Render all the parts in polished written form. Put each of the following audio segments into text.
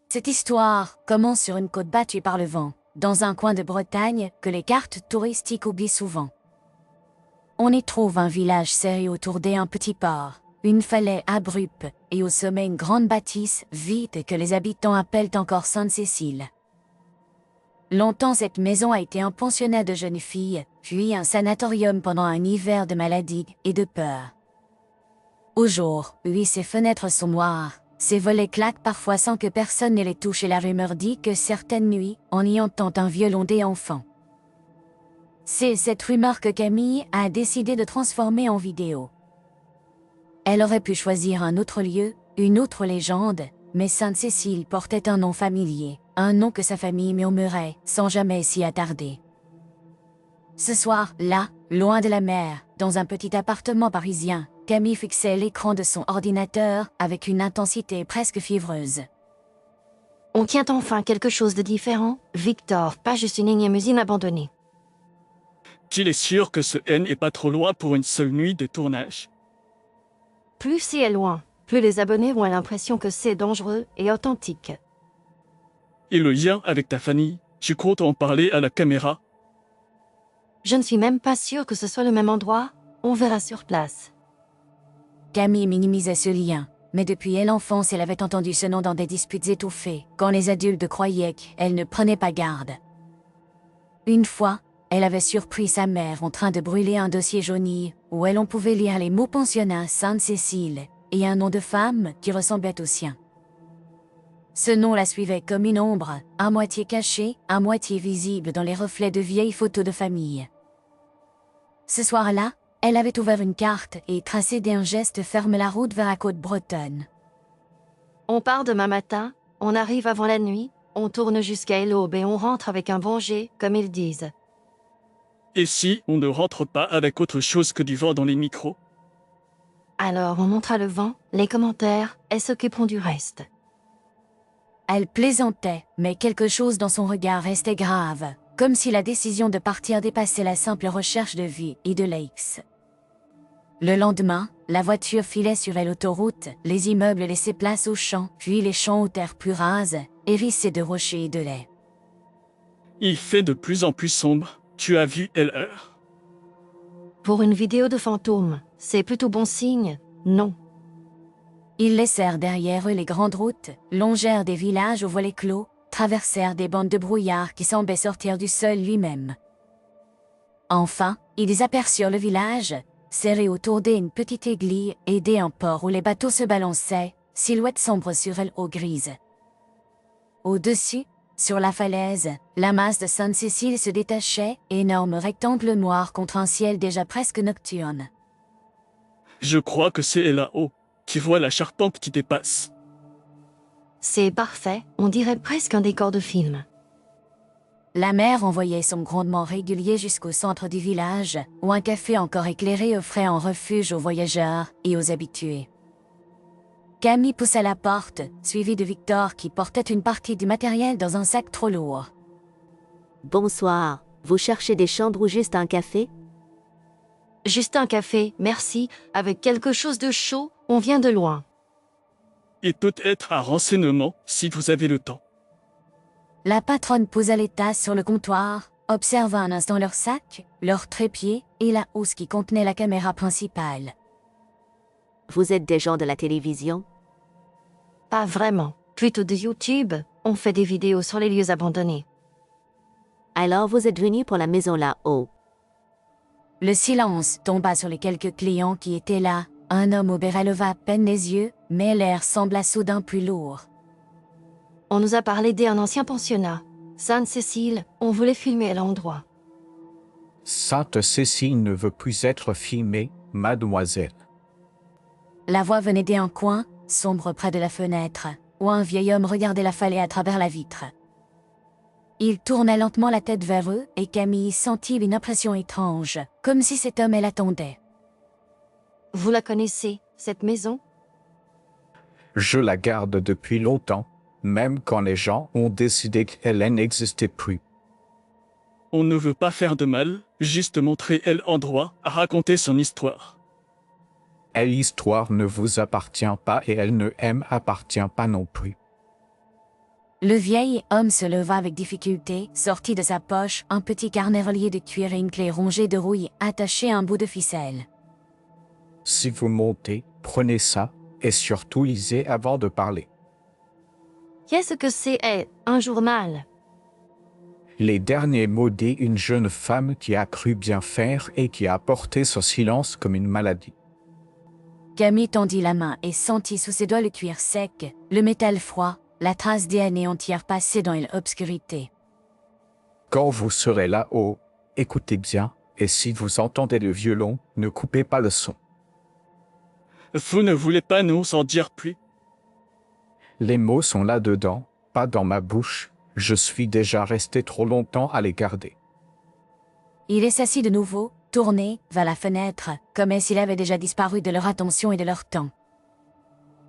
Cette histoire commence sur une côte battue par le vent, dans un coin de Bretagne que les cartes touristiques oublient souvent. On y trouve un village serré autour d'un petit port, une falaise abrupte et au sommet une grande bâtisse vide que les habitants appellent encore Sainte-Cécile. Longtemps cette maison a été un pensionnat de jeunes filles, puis un sanatorium pendant un hiver de maladie et de peur. Au jour, oui, ses fenêtres sont noires, ses volets claquent parfois sans que personne ne les touche et la rumeur dit que certaines nuits, on y entend un violon des enfants. C'est cette rumeur que Camille a décidé de transformer en vidéo. Elle aurait pu choisir un autre lieu, une autre légende, mais Sainte-Cécile portait un nom familier, un nom que sa famille murmurait sans jamais s'y attarder. Ce soir, là, loin de la mer, dans un petit appartement parisien, Camille fixait l'écran de son ordinateur avec une intensité presque fiévreuse. On tient enfin quelque chose de différent, Victor, pas juste une énième usine abandonnée. Tu es sûr que ce N est pas trop loin pour une seule nuit de tournage? Plus c'est est loin, plus les abonnés ont l'impression que c'est dangereux et authentique. Et le lien avec ta famille, tu comptes en parler à la caméra? Je ne suis même pas sûre que ce soit le même endroit, on verra sur place. Camille minimisait ce lien, mais depuis l'enfance elle avait entendu ce nom dans des disputes étouffées, quand les adultes croyaient qu'elle ne prenait pas garde. Une fois, elle avait surpris sa mère en train de brûler un dossier jauni, où on pouvait lire les mots pensionnat Sainte-Cécile, et un nom de femme qui ressemblait au sien. Ce nom la suivait comme une ombre, à moitié cachée, à moitié visible dans les reflets de vieilles photos de famille. Ce soir-là, elle avait ouvert une carte et tracé d'un geste ferme la route vers la côte bretonne. On part demain matin, on arrive avant la nuit, on tourne jusqu'à l'aube et on rentre avec un bon jet, comme ils disent. Et si on ne rentre pas avec autre chose que du vent dans les micros? Alors on montrera le vent, les commentaires, elles s'occuperont du reste. Elle plaisantait, mais quelque chose dans son regard restait grave, comme si la décision de partir dépassait la simple recherche de vie et de likes. Le lendemain, la voiture filait sur l'autoroute, les immeubles laissaient place aux champs, puis les champs aux terres plus rases, hérissées de rochers et de lait. Il fait de plus en plus sombre, tu as vu LR? Pour une vidéo de fantômes, c'est plutôt bon signe, non? Ils laissèrent derrière eux les grandes routes, longèrent des villages aux volets clos, traversèrent des bandes de brouillard qui semblaient sortir du sol lui-même. Enfin, ils aperçurent le village, serré autour d'une petite église et d'un port où les bateaux se balançaient, silhouette sombre sur l'eau grise. Au-dessus, sur la falaise, la masse de Sainte-Cécile se détachait, énorme rectangle noir contre un ciel déjà presque nocturne. Je crois que c'est là-haut. Tu vois la charpente qui dépasse. C'est parfait, on dirait presque un décor de film. La mer envoyait son grondement régulier jusqu'au centre du village, où un café encore éclairé offrait un refuge aux voyageurs et aux habitués. Camille poussa la porte, suivie de Victor qui portait une partie du matériel dans un sac trop lourd. Bonsoir, vous cherchez des chambres ou juste un café? Juste un café, merci, avec quelque chose de chaud, on vient de loin. Et peut-être un renseignement, si vous avez le temps. La patronne posa les tasses sur le comptoir, observa un instant leur sac, leur trépied et la housse qui contenait la caméra principale. Vous êtes des gens de la télévision? Pas vraiment, plutôt de YouTube, on fait des vidéos sur les lieux abandonnés. Alors vous êtes venu pour la maison là-haut. Le silence tomba sur les quelques clients qui étaient là. Un homme au béret leva à peine les yeux, mais l'air sembla soudain plus lourd. On nous a parlé d'un ancien pensionnat. Sainte-Cécile, on voulait filmer à l'endroit. Sainte-Cécile ne veut plus être filmée, mademoiselle. La voix venait d'un coin, sombre près de la fenêtre, où un vieil homme regardait la falaise à travers la vitre. Il tourna lentement la tête vers eux et Camille sentit une impression étrange, comme si cet homme l'attendait. Vous la connaissez, cette maison? Je la garde depuis longtemps, même quand les gens ont décidé qu'elle n'existait plus. On ne veut pas faire de mal, juste montrer l'endroit, raconter son histoire. L'histoire ne vous appartient pas et elle ne m'appartient pas non plus. Le vieil homme se leva avec difficulté, sortit de sa poche un petit carnet relié de cuir et une clé rongée de rouille attachée à un bout de ficelle. Si vous montez, prenez ça, et surtout lisez avant de parler. Qu'est-ce que c'est un journal? Les derniers mots d'une jeune femme qui a cru bien faire et qui a porté son silence comme une maladie. Camille tendit la main et sentit sous ses doigts le cuir sec, le métal froid, la trace des années entières passées dans l'obscurité. Quand vous serez là-haut, écoutez bien, et si vous entendez le violon, ne coupez pas le son. Vous ne voulez pas nous en dire plus? Les mots sont là-dedans, pas dans ma bouche, je suis déjà resté trop longtemps à les garder. Il s'assit de nouveau, tourné vers la fenêtre, comme s'il avait déjà disparu de leur attention et de leur temps.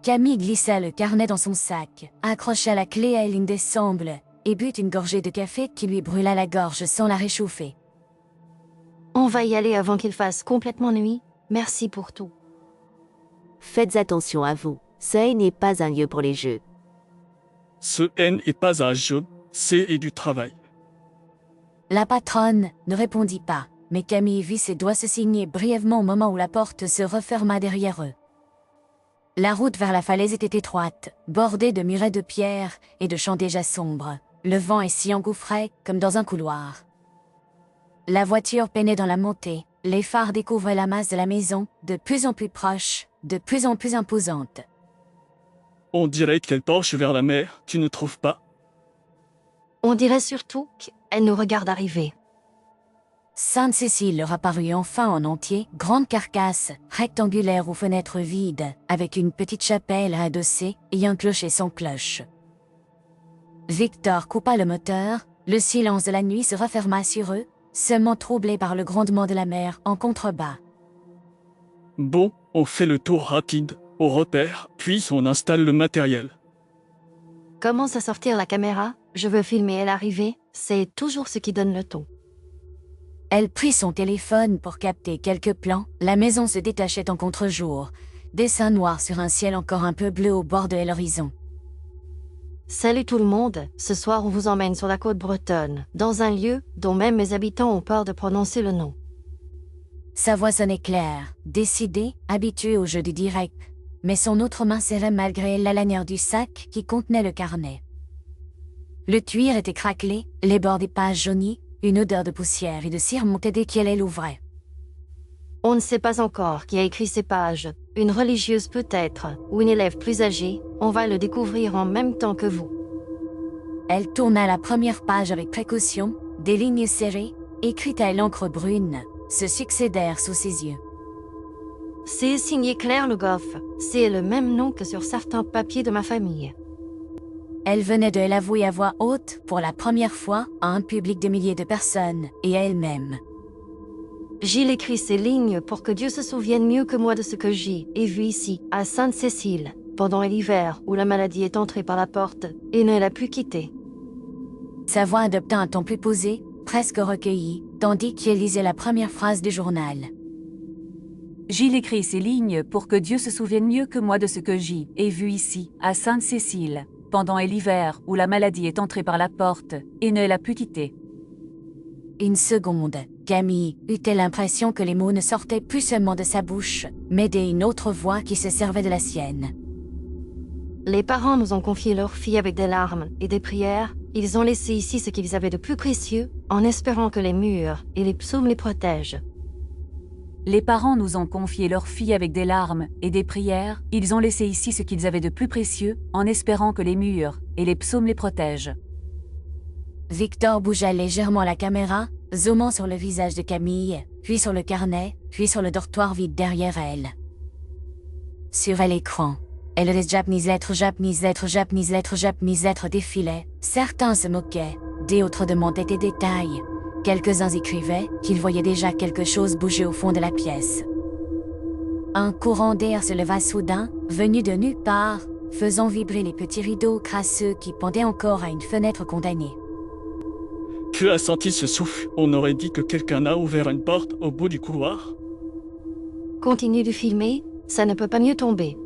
Camille glissa le carnet dans son sac, accrocha la clé à l'une des sangles, et but une gorgée de café qui lui brûla la gorge sans la réchauffer. On va y aller avant qu'il fasse complètement nuit. Merci pour tout. Faites attention à vous, ce n'est pas un lieu pour les jeux. Ce n'est pas un jeu, c'est du travail. La patronne ne répondit pas, mais Camille vit ses doigts se signer brièvement au moment où la porte se referma derrière eux. La route vers la falaise était étroite, bordée de murets de pierre et de champs déjà sombres. Le vent s'y engouffrait comme dans un couloir. La voiture peinait dans la montée, les phares découvraient la masse de la maison, de plus en plus proche, de plus en plus imposante. On dirait qu'elle penche vers la mer, tu ne trouves pas? On dirait surtout qu'elle nous regarde arriver. Sainte-Cécile leur apparut enfin en entier, grande carcasse, rectangulaire aux fenêtres vides, avec une petite chapelle adossée et un clocher sans cloche. Victor coupa le moteur, le silence de la nuit se referma sur eux, seulement troublé par le grondement de la mer en contrebas. Bon, on fait le tour rapide, on repère, puis on installe le matériel. Commence à sortir la caméra, je veux filmer l'arrivée, c'est toujours ce qui donne le ton. Elle prit son téléphone pour capter quelques plans, la maison se détachait en contre-jour, dessin noir sur un ciel encore un peu bleu au bord de l'horizon. Salut tout le monde, ce soir on vous emmène sur la côte bretonne, dans un lieu dont même mes habitants ont peur de prononcer le nom. Sa voix sonnait claire, décidée, habituée au jeu du direct, mais son autre main serrait malgré elle la lanière du sac qui contenait le carnet. Le cuir était craquelé, les bords des pages jaunies, une odeur de poussière et de cire montait dès qu'elle l'ouvrait. On ne sait pas encore qui a écrit ces pages, une religieuse peut-être, ou une élève plus âgée, on va le découvrir en même temps que vous. Elle tourna la première page avec précaution, des lignes serrées, écrites à l'encre brune, se succédèrent sous ses yeux. C'est signé Claire Le Goff, c'est le même nom que sur certains papiers de ma famille. Elle venait de l'avouer à voix haute, pour la première fois, à un public de milliers de personnes, et à elle-même. Gilles écrit ces lignes pour que Dieu se souvienne mieux que moi de ce que j'ai et vu ici, à Sainte-Cécile, pendant l'hiver où la maladie est entrée par la porte et ne l'a plus quittée. Sa voix adopta un ton plus posé, presque recueilli, tandis qu'il lisait la première phrase du journal. Gilles écrit ces lignes pour que Dieu se souvienne mieux que moi de ce que j'ai et vu ici, à Sainte-Cécile, pendant l'hiver où la maladie est entrée par la porte et ne l'a plus quittée. Une seconde, Camille eut-elle l'impression que les mots ne sortaient plus seulement de sa bouche, mais d'une autre voix qui se servait de la sienne. Les parents nous ont confié leur fille avec des larmes et des prières. Ils ont laissé ici ce qu'ils avaient de plus précieux, en espérant que les murs et les psaumes les protègent. Les parents nous ont confié leur fille avec des larmes et des prières. Ils ont laissé ici ce qu'ils avaient de plus précieux, en espérant que les murs et les psaumes les protègent. Victor bougea légèrement la caméra, zoomant sur le visage de Camille, puis sur le carnet, puis sur le dortoir vide derrière elle. Sur l'écran, elle les Japanese lettres défilaient. Certains se moquaient, d'autres demandaient des détails. Quelques-uns écrivaient qu'ils voyaient déjà quelque chose bouger au fond de la pièce. Un courant d'air se leva soudain, venu de nulle part, faisant vibrer les petits rideaux crasseux qui pendaient encore à une fenêtre condamnée. Tu as senti ce souffle? On aurait dit que quelqu'un a ouvert une porte au bout du couloir. Continue de filmer, ça ne peut pas mieux tomber.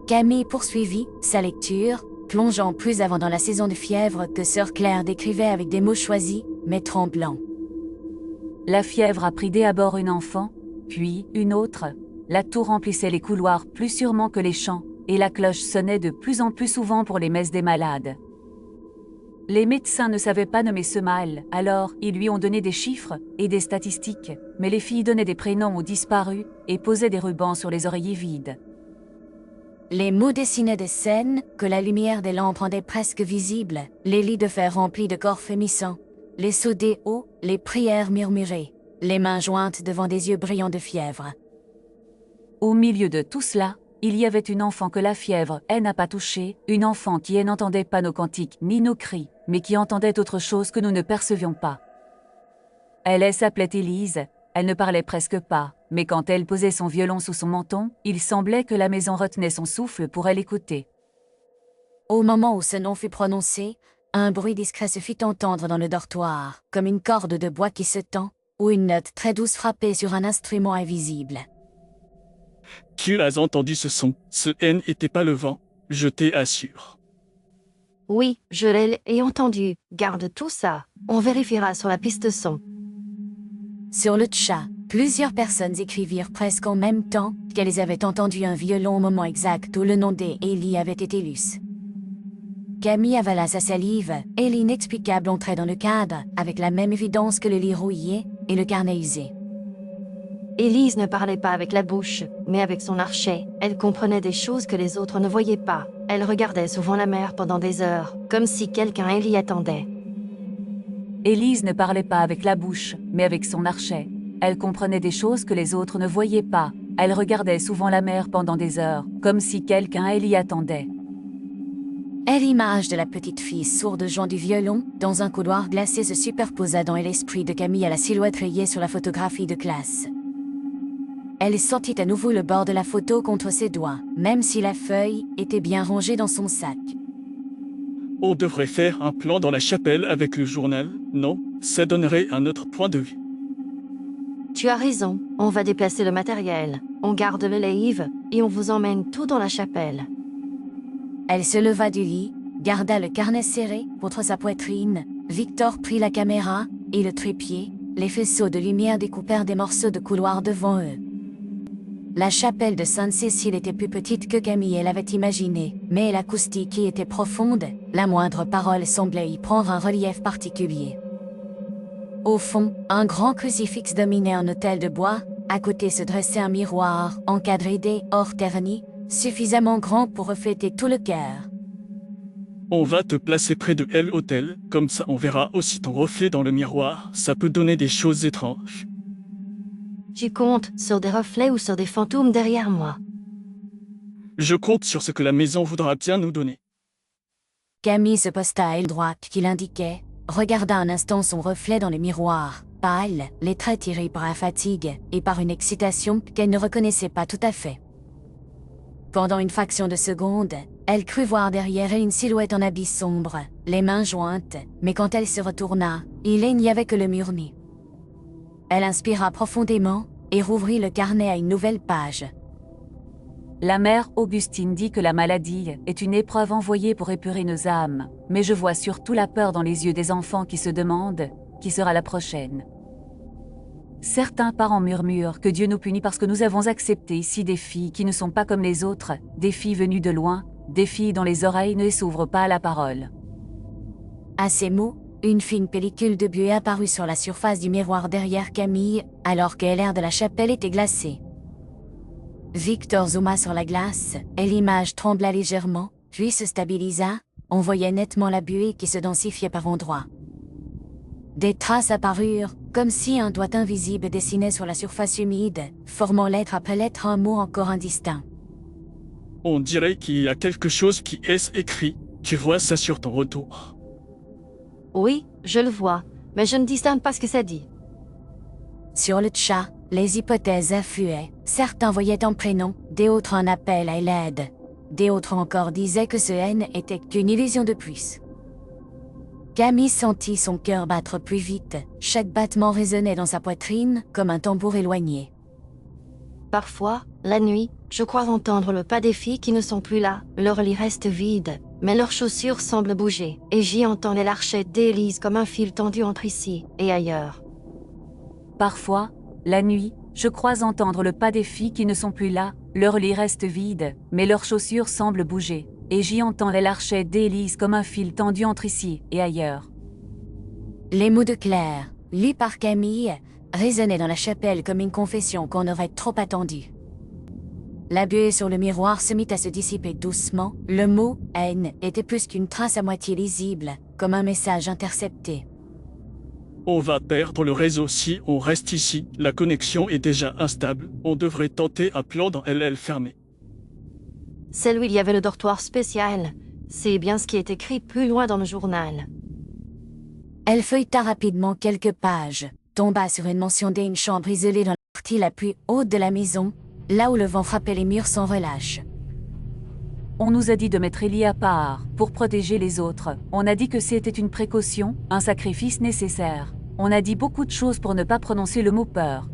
Camille poursuivit sa lecture, plongeant plus avant dans la saison de fièvre que sœur Claire décrivait avec des mots choisis, mais tremblants. La fièvre a pris d'abord une enfant, puis une autre. La tour remplissait les couloirs plus sûrement que les champs, et la cloche sonnait de plus en plus souvent pour les messes des malades. Les médecins ne savaient pas nommer ce mal, alors ils lui ont donné des chiffres et des statistiques, mais les filles donnaient des prénoms aux disparus et posaient des rubans sur les oreillers vides. Les mots dessinaient des scènes que la lumière des lampes rendait presque visibles, les lits de fer remplis de corps frémissants, les sauts des hauts, les prières murmurées, les mains jointes devant des yeux brillants de fièvre. Au milieu de tout cela, il y avait une enfant que la fièvre, elle, n'a pas touchée, une enfant qui, elle, n'entendait pas nos cantiques ni nos cris, mais qui entendait autre chose que nous ne percevions pas. Elle s'appelait Élise, elle ne parlait presque pas, mais quand elle posait son violon sous son menton, il semblait que la maison retenait son souffle pour elle écouter. Au moment où ce nom fut prononcé, un bruit discret se fit entendre dans le dortoir, comme une corde de bois qui se tend, ou une note très douce frappée sur un instrument invisible. Tu as entendu ce son, ce N n'était pas le vent, je t'assure. Oui, je l'ai entendu. Garde tout ça. On vérifiera sur la piste son. Sur le chat, plusieurs personnes écrivirent presque en même temps qu'elles avaient entendu un violon au moment exact où le nom d'Ellie avait été lu. Camille avala sa salive, et l'inexplicable entrait dans le cadre, avec la même évidence que le lit rouillé et le carnet usé. Élise ne parlait pas avec la bouche, mais avec son archet. Elle comprenait des choses que les autres ne voyaient pas. Elle regardait souvent la mer pendant des heures, comme si quelqu'un l'y attendait. Élise ne parlait pas avec la bouche, mais avec son archet. Elle comprenait des choses que les autres ne voyaient pas. Elle regardait souvent la mer pendant des heures, comme si quelqu'un l'y attendait. Et l'image de la petite fille sourde jouant du violon, dans un couloir glacé, se superposa dans l'esprit de Camille à la silhouette rayée sur la photographie de classe. Elle sentit à nouveau le bord de la photo contre ses doigts, même si la feuille était bien rangée dans son sac. On devrait faire un plan dans la chapelle avec le journal, non? Ça donnerait un autre point de vue. Tu as raison, on va déplacer le matériel. On garde le livre, et on vous emmène tout dans la chapelle. Elle se leva du lit, garda le carnet serré contre sa poitrine. Victor prit la caméra et le trépied. Les faisceaux de lumière découpèrent des morceaux de couloir devant eux. La chapelle de Sainte-Cécile était plus petite que Camille l'avait imaginé, mais l'acoustique y était profonde, la moindre parole semblait y prendre un relief particulier. Au fond, un grand crucifix dominait un autel de bois, à côté se dressait un miroir, encadré d'or terni, suffisamment grand pour refléter tout le chœur. On va te placer près de l'autel, comme ça on verra aussi ton reflet dans le miroir, ça peut donner des choses étranges. Tu comptes sur des reflets ou sur des fantômes derrière moi? Je compte sur ce que la maison voudra bien nous donner. Camille se posta à l'aile droite qui l'indiquait, regarda un instant son reflet dans le miroir, pâle, les traits tirés par la fatigue et par une excitation qu'elle ne reconnaissait pas tout à fait. Pendant une fraction de seconde, elle crut voir derrière elle une silhouette en habit sombre, les mains jointes, mais quand elle se retourna, il n'y avait que le mur nu. Elle inspira profondément et rouvrit le carnet à une nouvelle page. La mère Augustine dit que la maladie est une épreuve envoyée pour épurer nos âmes, mais je vois surtout la peur dans les yeux des enfants qui se demandent qui sera la prochaine. Certains parents murmurent que Dieu nous punit parce que nous avons accepté ici des filles qui ne sont pas comme les autres, des filles venues de loin, des filles dont les oreilles ne s'ouvrent pas à la parole. À ces mots, une fine pellicule de buée apparut sur la surface du miroir derrière Camille, alors que l'air de la chapelle était glacé. Victor zooma sur la glace, et l'image trembla légèrement, puis se stabilisa, on voyait nettement la buée qui se densifiait par endroits. Des traces apparurent, comme si un doigt invisible dessinait sur la surface humide, formant lettre après lettre un mot encore indistinct. On dirait qu'il y a quelque chose qui est écrit, tu vois ça sur ton retour. Oui, je le vois, mais je ne distingue pas ce que ça dit. Sur le chat, les hypothèses affluaient. Certains voyaient un prénom, d'autres un appel à l'aide. D'autres encore disaient que ce N était qu'une illusion de plus. Camille sentit son cœur battre plus vite. Chaque battement résonnait dans sa poitrine comme un tambour éloigné. Parfois, la nuit, je crois entendre le pas des filles qui ne sont plus là. Leur lit reste vide, mais leurs chaussures semblent bouger, et j'y entends les larchettes d'Élise comme un fil tendu entre ici et ailleurs. Parfois, la nuit, je crois entendre le pas des filles qui ne sont plus là, leur lit reste vide, mais leurs chaussures semblent bouger, et j'y entends les larchettes d'Élise comme un fil tendu entre ici et ailleurs. Les mots de Claire, lus par Camille, résonnaient dans la chapelle comme une confession qu'on aurait trop attendue. La buée sur le miroir se mit à se dissiper doucement. Le mot « haine » était plus qu'une trace à moitié lisible, comme un message intercepté. On va perdre le réseau si on reste ici. La connexion est déjà instable. On devrait tenter un plan dans LL fermé. Celle où il y avait le dortoir spécial, c'est bien ce qui est écrit plus loin dans le journal. Elle feuilleta rapidement quelques pages, tomba sur une mention d'une chambre isolée dans la partie la plus haute de la maison, là où le vent frappait les murs sans relâche. On nous a dit de mettre Ellie à part, pour protéger les autres. On a dit que c'était une précaution, un sacrifice nécessaire. On a dit beaucoup de choses pour ne pas prononcer le mot peur.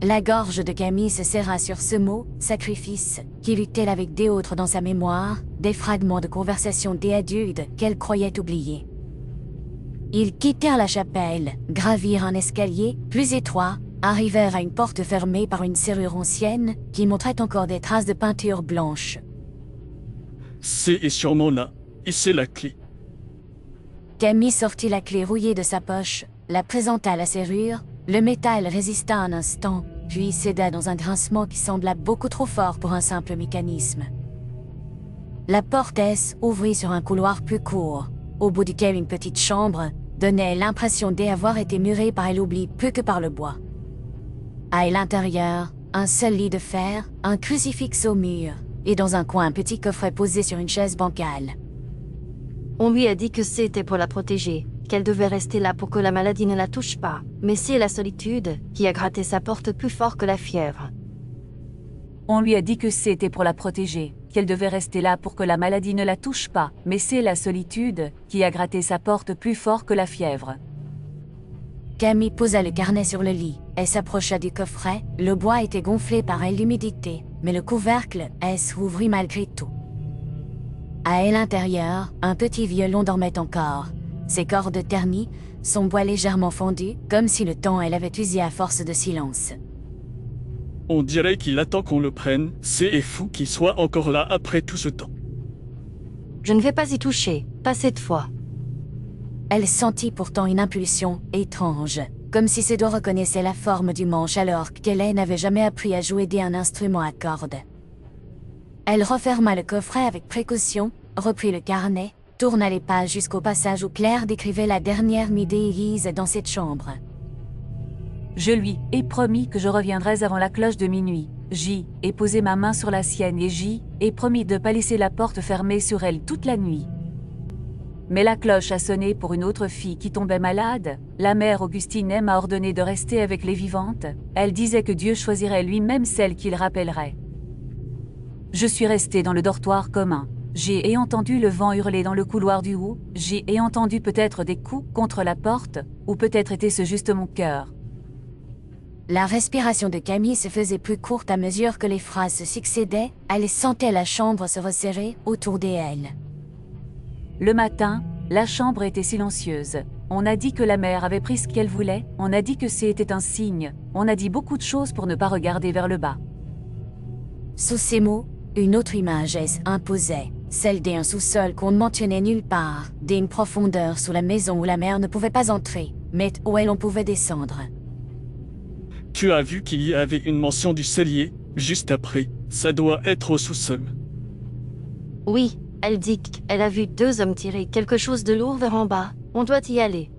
La gorge de Camille se serra sur ce mot, sacrifice, qui luttait avec des autres dans sa mémoire, des fragments de conversation des adultes qu'elle croyait oublier. Ils quittèrent la chapelle, gravirent un escalier plus étroit, arrivèrent à une porte fermée par une serrure ancienne qui montrait encore des traces de peinture blanche. C'est sûrement là, et c'est la clé. Camille sortit la clé rouillée de sa poche, la présenta à la serrure, le métal résista un instant, puis céda dans un grincement qui sembla beaucoup trop fort pour un simple mécanisme. La porte S ouvrit sur un couloir plus court, au bout duquel une petite chambre donnait l'impression d'avoir été murée par l'oubli plus que par le bois. À l'intérieur, un seul lit de fer, un crucifix au mur, et dans un coin un petit coffret posé sur une chaise bancale. On lui a dit que c'était pour la protéger, qu'elle devait rester là pour que la maladie ne la touche pas, mais c'est la solitude qui a gratté sa porte plus fort que la fièvre. On lui a dit que c'était pour la protéger, qu'elle devait rester là pour que la maladie ne la touche pas, mais c'est la solitude qui a gratté sa porte plus fort que la fièvre. Camille posa le carnet sur le lit. Elle s'approcha du coffret. Le bois était gonflé par l'humidité, mais le couvercle s'ouvrit malgré tout. À l'intérieur, un petit violon dormait encore. Ses cordes ternies, son bois légèrement fondu, comme si le temps elle avait usé à force de silence. On dirait qu'il attend qu'on le prenne. C'est fou qu'il soit encore là après tout ce temps. Je ne vais pas y toucher, pas cette fois. Elle sentit pourtant une impulsion étrange, comme si ses doigts reconnaissaient la forme du manche alors qu'elle n'avait jamais appris à jouer d'un instrument à cordes. Elle referma le coffret avec précaution, reprit le carnet, tourna les pages jusqu'au passage où Claire décrivait la dernière nuit d'Élise dans cette chambre. Je lui ai promis que je reviendrais avant la cloche de minuit. J'y ai posé ma main sur la sienne et j'y ai promis de ne pas laisser la porte fermée sur elle toute la nuit. Mais la cloche a sonné pour une autre fille qui tombait malade. La mère Augustine m'a ordonné de rester avec les vivantes. Elle disait que Dieu choisirait lui-même celle qu'il rappellerait. Je suis restée dans le dortoir commun. J'ai entendu le vent hurler dans le couloir du haut. J'ai entendu peut-être des coups contre la porte, ou peut-être était-ce juste mon cœur. La respiration de Camille se faisait plus courte à mesure que les phrases se succédaient. Elle sentait la chambre se resserrer autour d'elle. Le matin, la chambre était silencieuse. On a dit que la mère avait pris ce qu'elle voulait, on a dit que c'était un signe, on a dit beaucoup de choses pour ne pas regarder vers le bas. Sous ces mots, une autre image s'imposait, celle d'un sous-sol qu'on ne mentionnait nulle part, d'une profondeur sous la maison où la mère ne pouvait pas entrer, mais où elle en pouvait descendre. Tu as vu qu'il y avait une mention du cellier, juste après. Ça doit être au sous-sol. Oui, elle dit qu'elle a vu 2 hommes tirer quelque chose de lourd vers en bas. On doit y aller.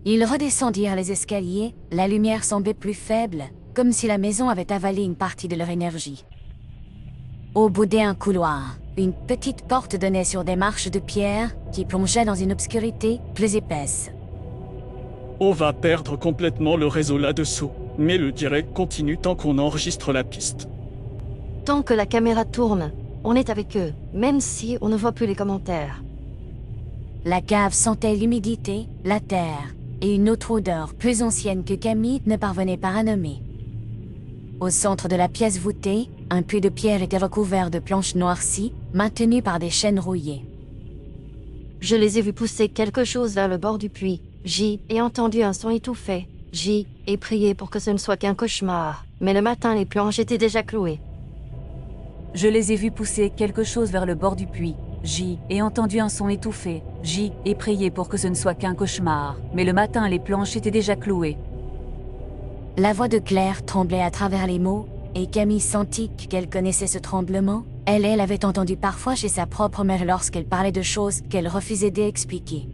Ils redescendirent les escaliers, la lumière semblait plus faible, comme si la maison avait avalé une partie de leur énergie. Au bout d'un couloir, une petite porte donnait sur des marches de pierre qui plongeaient dans une obscurité plus épaisse. On va perdre complètement le réseau là-dessous, mais le direct continue tant qu'on enregistre la piste. Tant que la caméra tourne, on est avec eux, même si on ne voit plus les commentaires. La cave sentait l'humidité, la terre, et une autre odeur plus ancienne que Camille ne parvenait pas à nommer. Au centre de la pièce voûtée, un puits de pierre était recouvert de planches noircies, maintenues par des chaînes rouillées. Je les ai vus pousser quelque chose vers le bord du puits. J'y ai entendu un son étouffé. J'y ai prié pour que ce ne soit qu'un cauchemar. Mais le matin, les planches étaient déjà clouées. Je les ai vus pousser quelque chose vers le bord du puits. J'y ai entendu un son étouffé. J'y ai prié pour que ce ne soit qu'un cauchemar. Mais le matin, les planches étaient déjà clouées. La voix de Claire tremblait à travers les mots, et Camille sentit qu'elle connaissait ce tremblement. Elle l'avait entendu parfois chez sa propre mère lorsqu'elle parlait de choses qu'elle refusait d'expliquer.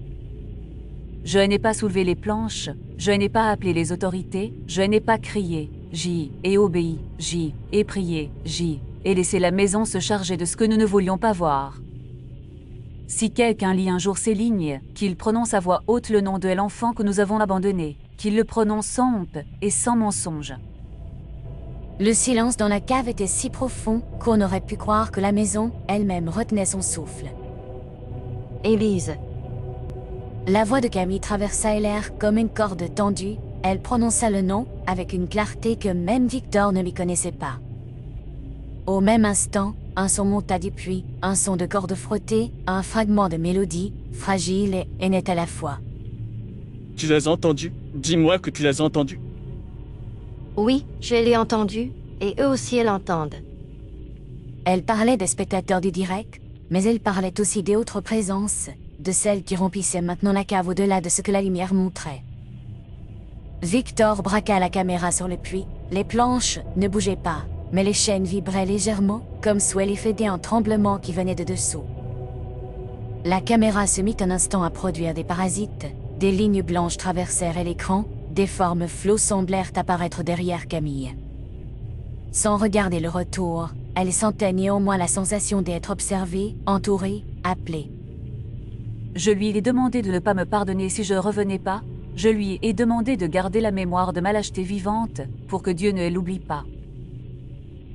Je n'ai pas soulevé les planches, je n'ai pas appelé les autorités, je n'ai pas crié, j'y ai obéi, j'y ai prié, j'y ai laissé la maison se charger de ce que nous ne voulions pas voir. Si quelqu'un lit un jour ces lignes, qu'il prononce à voix haute le nom de l'enfant que nous avons abandonné, qu'il le prononce sans honte et sans mensonge. Le silence dans la cave était si profond qu'on aurait pu croire que la maison elle-même retenait son souffle. Élise. La voix de Camille traversa l'air comme une corde tendue. Elle prononça le nom avec une clarté que même Victor ne lui connaissait pas. Au même instant, un son monta du puits, un son de cordes frottées, un fragment de mélodie, fragile et nette à la fois. Tu l'as entendu? Dis-moi que tu l'as entendu. Oui, je l'ai entendu, et eux aussi l'entendent. Elle parlait des spectateurs du direct, mais elle parlait aussi des autres présences, de celles qui remplissaient maintenant la cave au-delà de ce que la lumière montrait. Victor braqua la caméra sur le puits. Les planches ne bougeaient pas, mais les chaînes vibraient légèrement, comme sous l'effet d'un tremblement qui venait de dessous. La caméra se mit un instant à produire des parasites. Des lignes blanches traversèrent l'écran, des formes floues semblèrent apparaître derrière Camille. Sans regarder le retour, elle sentait néanmoins la sensation d'être observée, entourée, appelée. Je lui ai demandé de ne pas me pardonner si je ne revenais pas. Je lui ai demandé de garder la mémoire de ma lâcheté vivante, pour que Dieu ne l'oublie pas.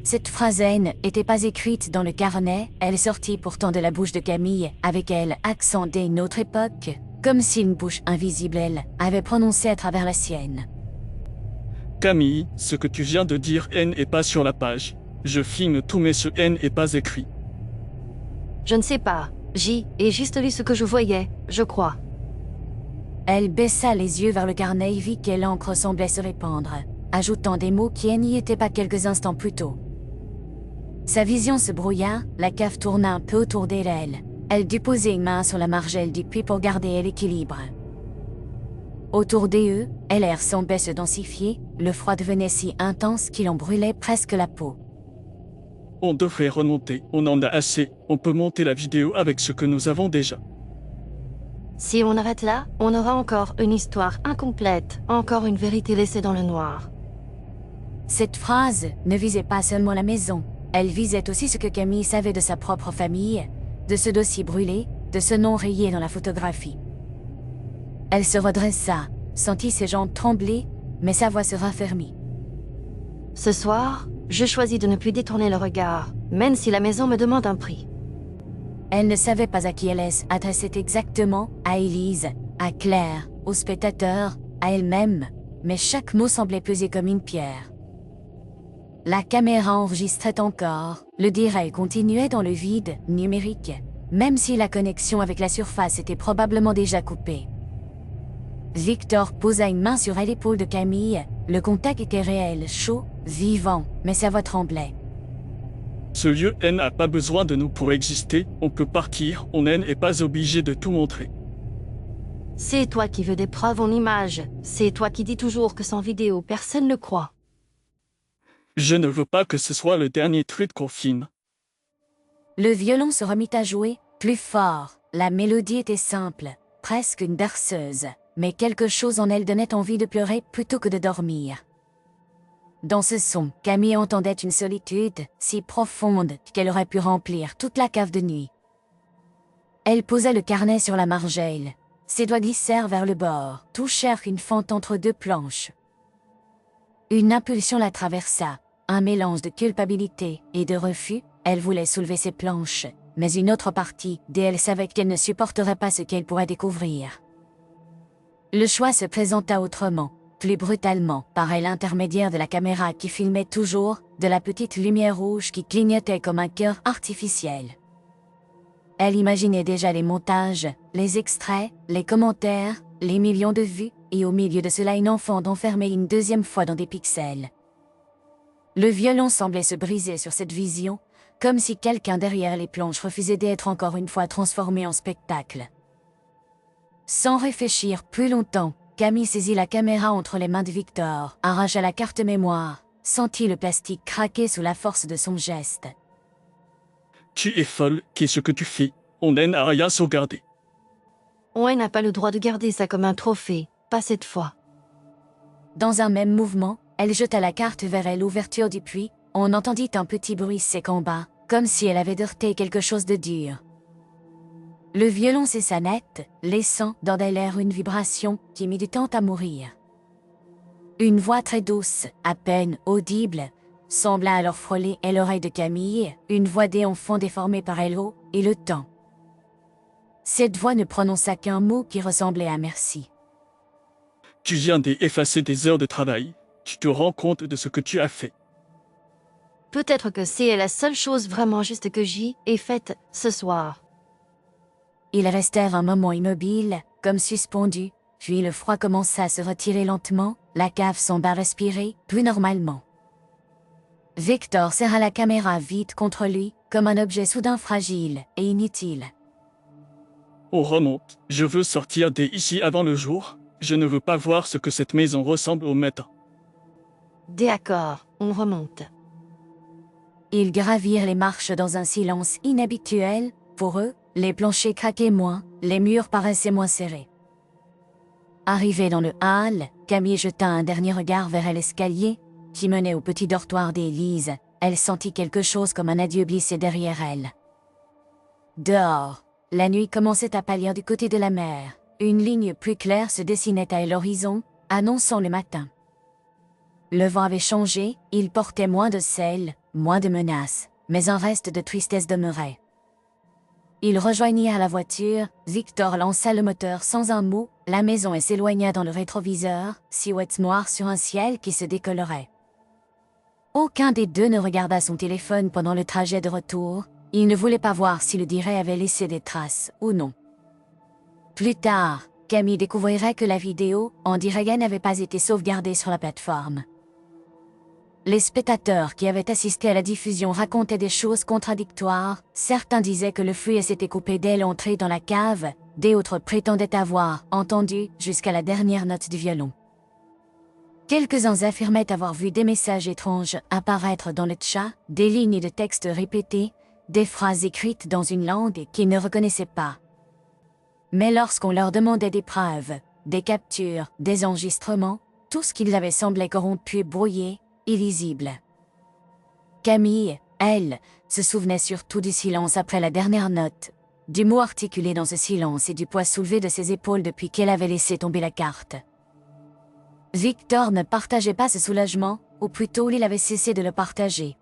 Cette phrase n'était pas écrite dans le carnet, elle sortit pourtant de la bouche de Camille, avec elle accent d'une autre époque, comme si une bouche invisible elle avait prononcé à travers la sienne. Camille, ce que tu viens de dire n'est pas sur la page. Je filme tout mais ce n'est pas écrit. Je ne sais pas. J'y ai juste lu ce que je voyais, je crois. Elle baissa les yeux vers le carnet et vit que l'encre semblait se répandre, ajoutant des mots qui n'y étaient pas quelques instants plus tôt. Sa vision se brouilla, la cave tourna un peu autour d'elle. Elle dut poser une main sur la margelle du puits pour garder l'équilibre. Autour d'eux, l'air semblait se densifier, le froid devenait si intense qu'il en brûlait presque la peau. On devrait remonter, on en a assez, on peut monter la vidéo avec ce que nous avons déjà. Si on arrête là, on aura encore une histoire incomplète, encore une vérité laissée dans le noir. Cette phrase ne visait pas seulement la maison, elle visait aussi ce que Camille savait de sa propre famille, de ce dossier brûlé, de ce nom rayé dans la photographie. Elle se redressa, sentit ses jambes trembler, mais sa voix se raffermit. Ce soir, je choisis de ne plus détourner le regard, même si la maison me demande un prix. Elle ne savait pas à qui elle s'adressait exactement, à Élise, à Claire, aux spectateurs, à elle-même, mais chaque mot semblait peser comme une pierre. La caméra enregistrait encore, le direct continuait dans le vide numérique, même si la connexion avec la surface était probablement déjà coupée. Victor posa une main sur l'épaule de Camille, le contact était réel, chaud, vivant, mais sa voix tremblait. Ce lieu n'a pas besoin de nous pour exister, on peut partir, on n'est pas obligé de tout montrer. C'est toi qui veux des preuves en images, c'est toi qui dis toujours que sans vidéo personne ne croit. Je ne veux pas que ce soit le dernier truc qu'on filme. Le violon se remit à jouer, plus fort, la mélodie était simple, presque une berceuse, mais quelque chose en elle donnait envie de pleurer plutôt que de dormir. Dans ce son, Camille entendait une solitude si profonde qu'elle aurait pu remplir toute la cave de nuit. Elle posa le carnet sur la margelle. Ses doigts glissèrent vers le bord, touchèrent une fente entre deux planches. Une impulsion la traversa, un mélange de culpabilité et de refus. Elle voulait soulever ses planches, mais une autre partie d'elle savait qu'elle ne supporterait pas ce qu'elle pourrait découvrir. Le choix se présenta autrement. plus brutalement, par l'intermédiaire de la caméra qui filmait toujours, de la petite lumière rouge qui clignotait comme un cœur artificiel. Elle imaginait déjà les montages, les extraits, les commentaires, les millions de vues, et au milieu de cela une enfant enfermée une deuxième fois dans des pixels. Le violon semblait se briser sur cette vision, comme si quelqu'un derrière les planches refusait d'être encore une fois transformé en spectacle. Sans réfléchir plus longtemps, Camille saisit la caméra entre les mains de Victor, arracha la carte mémoire, sentit le plastique craquer sous la force de son geste. Tu es folle, qu'est-ce que tu fais? On n'a rien sauvegardé. On n'a pas le droit de garder ça comme un trophée, pas cette fois. Dans un même mouvement, elle jeta la carte vers l'ouverture du puits. On entendit un petit bruit sec en bas, comme si elle avait heurté quelque chose de dur. Le violon cessa net, laissant dans l'air une vibration qui mit du temps à mourir. Une voix très douce, à peine audible, sembla alors frôler à l'oreille de Camille, une voix d'enfant déformée par l'eau et le temps. Cette voix ne prononça qu'un mot qui ressemblait à merci. Tu viens d'effacer des heures de travail. Tu te rends compte de ce que tu as fait. Peut-être que c'est la seule chose vraiment juste que j'y ai faite ce soir. Ils restèrent un moment immobiles, comme suspendus, puis le froid commença à se retirer lentement, la cave sembla respirer plus normalement. Victor serra la caméra vite contre lui, comme un objet soudain fragile et inutile. On remonte. Je veux sortir d'ici avant le jour. Je ne veux pas voir ce que cette maison ressemble au matin. D'accord, on remonte. Ils gravirent les marches dans un silence inhabituel. Pour eux, les planchers craquaient moins, les murs paraissaient moins serrés. Arrivée dans le hall, Camille jeta un dernier regard vers l'escalier qui menait au petit dortoir d'Élise. Elle sentit quelque chose comme un adieu glisser derrière elle. Dehors, la nuit commençait à pâlir du côté de la mer. Une ligne plus claire se dessinait à l'horizon, annonçant le matin. Le vent avait changé, il portait moins de sel, moins de menaces, mais un reste de tristesse demeurait. Ils rejoignirent la voiture, Victor lança le moteur sans un mot, la maison s'éloigna dans le rétroviseur, silhouette noire sur un ciel qui se décolorait. Aucun des deux ne regarda son téléphone pendant le trajet de retour, il ne voulait pas voir si le dirait avait laissé des traces ou non. Plus tard, Camille découvrirait que la vidéo en direct n'avait pas été sauvegardée sur la plateforme. Les spectateurs qui avaient assisté à la diffusion racontaient des choses contradictoires. Certains disaient que le flux s'était coupé dès l'entrée dans la cave, d'autres prétendaient avoir entendu jusqu'à la dernière note du violon. Quelques-uns affirmaient avoir vu des messages étranges apparaître dans le chat, des lignes de texte répétées, des phrases écrites dans une langue qu'ils ne reconnaissaient pas. Mais lorsqu'on leur demandait des preuves, des captures, des enregistrements, tout ce qu'ils avaient semblait corrompu, brouillé, illisible. Camille, elle, se souvenait surtout du silence après la dernière note, du mot articulé dans ce silence et du poids soulevé de ses épaules depuis qu'elle avait laissé tomber la carte. Victor ne partageait pas ce soulagement, ou plutôt il avait cessé de le partager.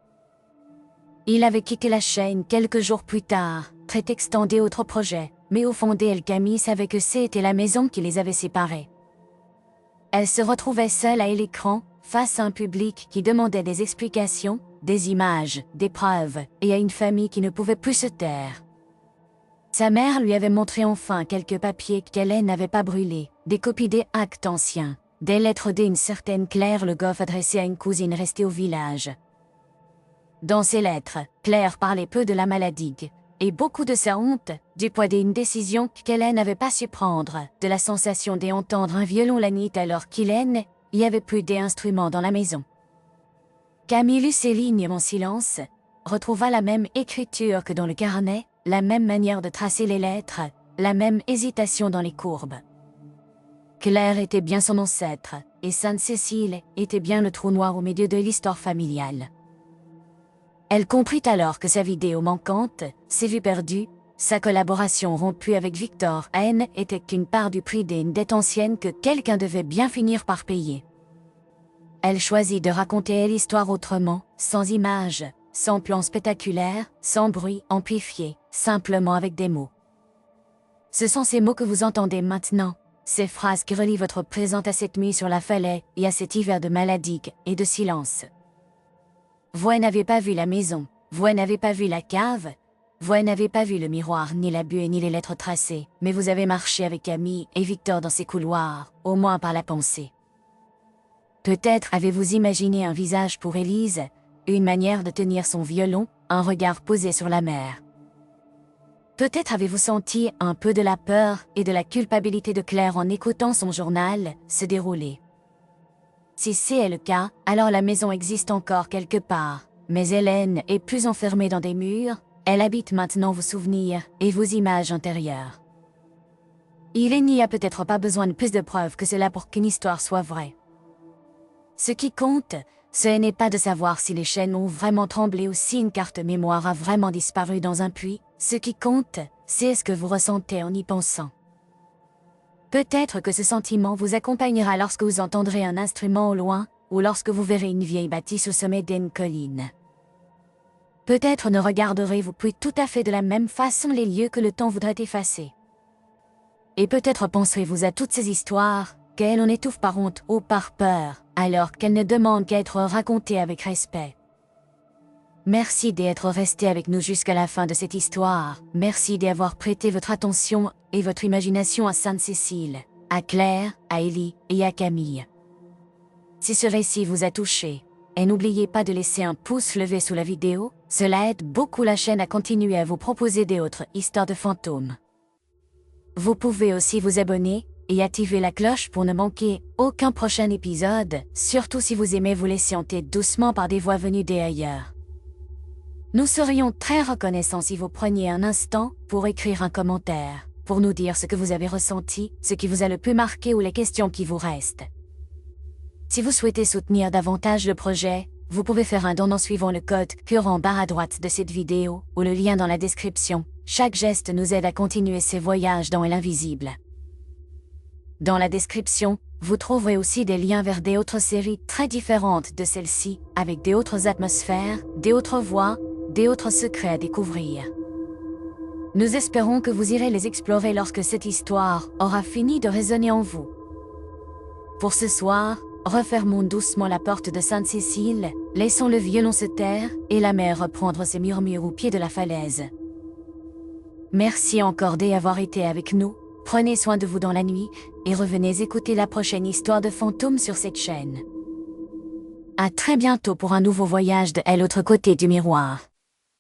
Il avait quitté la chaîne quelques jours plus tard, prétextant d'autres projets, mais au fond d'elle, Camille savait que c'était la maison qui les avait séparés. Elle se retrouvait seule à l'écran, face à un public qui demandait des explications, des images, des preuves, et à une famille qui ne pouvait plus se taire. Sa mère lui avait montré enfin quelques papiers qu'elle n'avait pas brûlés, des copies des actes anciens, des lettres d'une certaine Claire Le Goff adressées à une cousine restée au village. Dans ces lettres, Claire parlait peu de la maladie, et beaucoup de sa honte, du poids d'une décision qu'Hélène n'avait pas su prendre, de la sensation d'entendre un violon la nuit alors qu'Hélène y avait plus d'instruments dans la maison. Camille lut ces lignes en silence, retrouva la même écriture que dans le carnet, la même manière de tracer les lettres, la même hésitation dans les courbes. Claire était bien son ancêtre, et Sainte-Cécile était bien le trou noir au milieu de l'histoire familiale. Elle comprit alors que sa vidéo manquante, ses vues perdues, sa collaboration rompue avec Victor N était qu'une part du prix d'une dette ancienne que quelqu'un devait bien finir par payer. Elle choisit de raconter l'histoire autrement, sans images, sans plan spectaculaire, sans bruit amplifié, simplement avec des mots. Ce sont ces mots que vous entendez maintenant, Ces phrases qui relient votre présent à cette nuit sur la falaise et à cet hiver de maladie et de silence. Vous n'avez pas vu la maison, vous n'avez pas vu la cave, vous n'avez pas vu le miroir, ni la buée, ni les lettres tracées, mais vous avez marché avec Camille et Victor dans ces couloirs, au moins par la pensée. Peut-être avez-vous imaginé un visage pour Élise, une manière de tenir son violon, un regard posé sur la mer. Peut-être avez-vous senti un peu de la peur et de la culpabilité de Claire en écoutant son journal se dérouler. Si c'est le cas, alors la maison existe encore quelque part, mais Hélène est plus enfermée dans des murs, elle habite maintenant vos souvenirs et vos images intérieures. Il n'y a peut-être pas besoin de plus de preuves que cela pour qu'une histoire soit vraie. Ce qui compte, ce n'est pas de savoir si les chaînes ont vraiment tremblé ou si une carte mémoire a vraiment disparu dans un puits, ce qui compte, c'est ce que vous ressentez en y pensant. Peut-être que ce sentiment vous accompagnera lorsque vous entendrez un instrument au loin, ou lorsque vous verrez une vieille bâtisse au sommet d'une colline. Peut-être ne regarderez-vous plus tout à fait de la même façon les lieux que le temps voudrait effacer. Et peut-être penserez-vous à toutes ces histoires, qu'elles en étouffent par honte ou par peur, alors qu'elles ne demandent qu'à être racontées avec respect. Merci d'être resté avec nous jusqu'à la fin de cette histoire, merci d'y avoir prêté votre attention et votre imagination à Sainte-Cécile, à Claire, à Élie et à Camille. Si ce récit vous a touché, et n'oubliez pas de laisser un pouce levé sous la vidéo, cela aide beaucoup la chaîne à continuer à vous proposer d'autres histoires de fantômes. Vous pouvez aussi vous abonner et activer la cloche pour ne manquer aucun prochain épisode, surtout si vous aimez vous laisser hanter doucement par des voix venues d'ailleurs. Nous serions très reconnaissants si vous preniez un instant pour écrire un commentaire, pour nous dire ce que vous avez ressenti, ce qui vous a le plus marqué ou les questions qui vous restent. Si vous souhaitez soutenir davantage le projet, vous pouvez faire un don en suivant le code QR en barre à droite de cette vidéo ou le lien dans la description. Chaque geste nous aide à continuer ces voyages dans l'invisible. Dans la description, vous trouverez aussi des liens vers des autres séries très différentes de celle-ci, avec des autres atmosphères, des autres voix, des autres secrets à découvrir. Nous espérons que vous irez les explorer lorsque cette histoire aura fini de résonner en vous. Pour ce soir, refermons doucement la porte de Sainte-Cécile, laissons le violon se taire et la mer reprendre ses murmures au pied de la falaise. Merci encore d'avoir été avec nous, prenez soin de vous dans la nuit, et revenez écouter la prochaine histoire de fantômes sur cette chaîne. À très bientôt pour un nouveau voyage de l'autre côté du miroir.